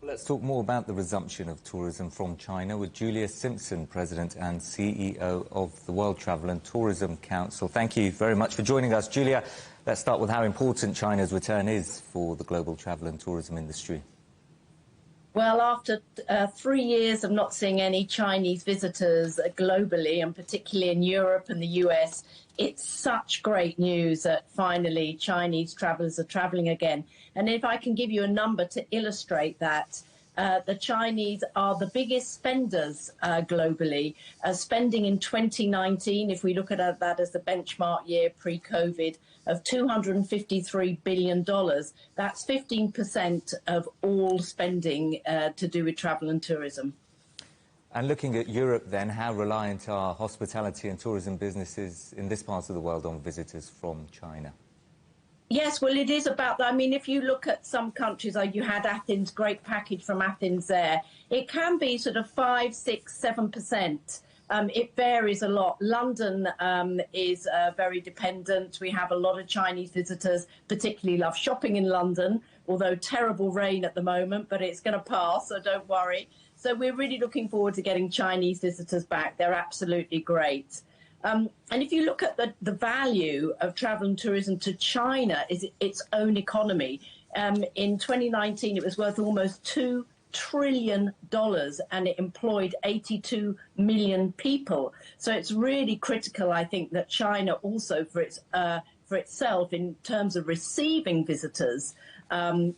Let's talk more about the resumption of tourism from China with Julia Simpson, President and CEO of the World Travel and Tourism Council. Thank you very much for joining us. Julia, let's start with how important China's return is for the global travel and tourism industry. Well, after 3 years of not seeing any Chinese visitors globally, and particularly in Europe and the US, it's such great news that finally Chinese travellers are travelling again. And if I can give you a number to illustrate that, the Chinese are the biggest spenders globally. Spending in 2019, if we look at that as the benchmark year pre-COVID, of $253 billion. That's 15% of all spending to do with travel and tourism. And looking at Europe then, how reliant are hospitality and tourism businesses in this part of the world on visitors from China? Yes, well, it is about that. I mean, if you look at some countries, like you had Athens, great package from Athens there, it can be sort of 5, 6, 7%. It varies a lot. London is very dependent. We have a lot of Chinese visitors, particularly love shopping in London, although terrible rain at the moment, but it's going to pass, so don't worry. So we're really looking forward to getting Chinese visitors back. They're absolutely great. And if you look at the value of travel and tourism to China is its own economy. In 2019, it was worth almost $2 trillion and it employed 82 million people. So it's really critical, I think, that China also for itself in terms of receiving visitors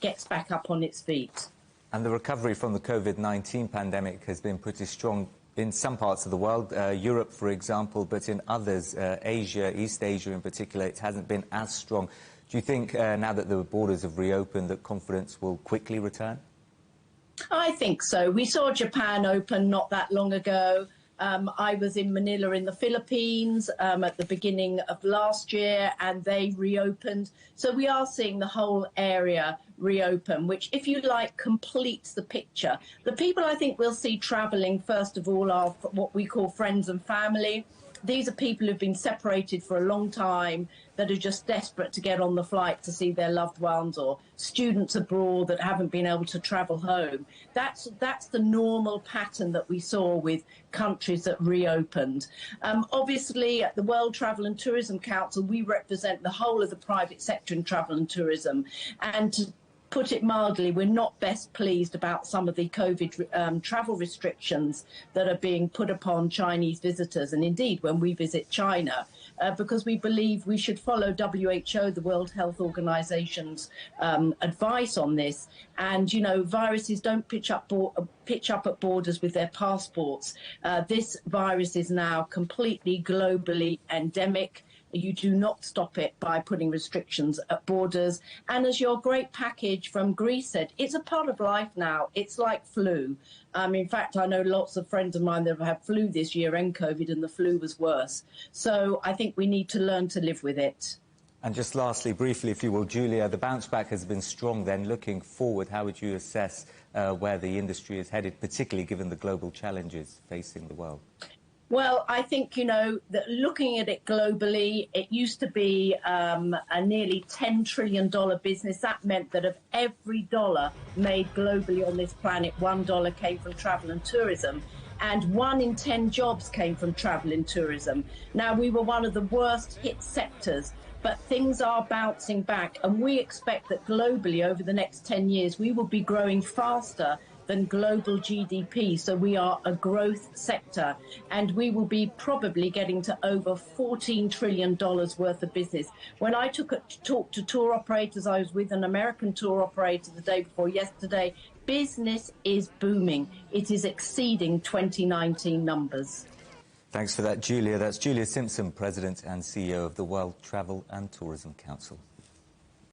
gets back up on its feet. And the recovery from the COVID-19 pandemic has been pretty strong in some parts of the world, Europe, for example, but in others, Asia, East Asia in particular, it hasn't been as strong. Do you think now that the borders have reopened that confidence will quickly return? I think so. We saw Japan open not that long ago. I was in Manila in the Philippines at the beginning of last year, and they reopened. So we are seeing the whole area reopen, which, if you like, completes the picture. The people I think we'll see travelling, first of all, are what we call friends and family. These are people who've been separated for a long time that are just desperate to get on the flight to see their loved ones, or students abroad that haven't been able to travel home. That's the normal pattern that we saw with countries that reopened. Obviously, at the World Travel and Tourism Council, we represent the whole of the private sector in travel and tourism. And to put it mildly, we're not best pleased about some of the COVID travel restrictions that are being put upon Chinese visitors, and indeed when we visit China, because we believe we should follow WHO, the World Health Organization's advice on this. And, you know, viruses don't pitch up at borders with their passports. This virus is now completely globally endemic. You do not stop it by putting restrictions at borders. And as your great package from Greece said, it's a part of life now. It's like flu. In fact, I know lots of friends of mine that have had flu this year and COVID, and the flu was worse. So I think we need to learn to live with it. And just lastly, briefly, if you will, Julia, the bounce back has been strong then. Looking forward, how would you assess where the industry is headed, particularly given the global challenges facing the world? Well, I think, you know, that looking at it globally, it used to be a nearly $10 trillion business. That meant that of every dollar made globally on this planet, $1 came from travel and tourism. And 1 in 10 jobs came from travel and tourism. Now, we were one of the worst hit sectors, but things are bouncing back. And we expect that globally over the next 10 years, we will be growing faster than global GDP. So we are a growth sector, and we will be probably getting to over $14 trillion worth of business. When I talked to tour operators, I was with an American tour operator the day before yesterday. Business is booming. It is exceeding 2019 numbers. Thanks for that, Julia. That's Julia Simpson, President and CEO of the World Travel and Tourism Council.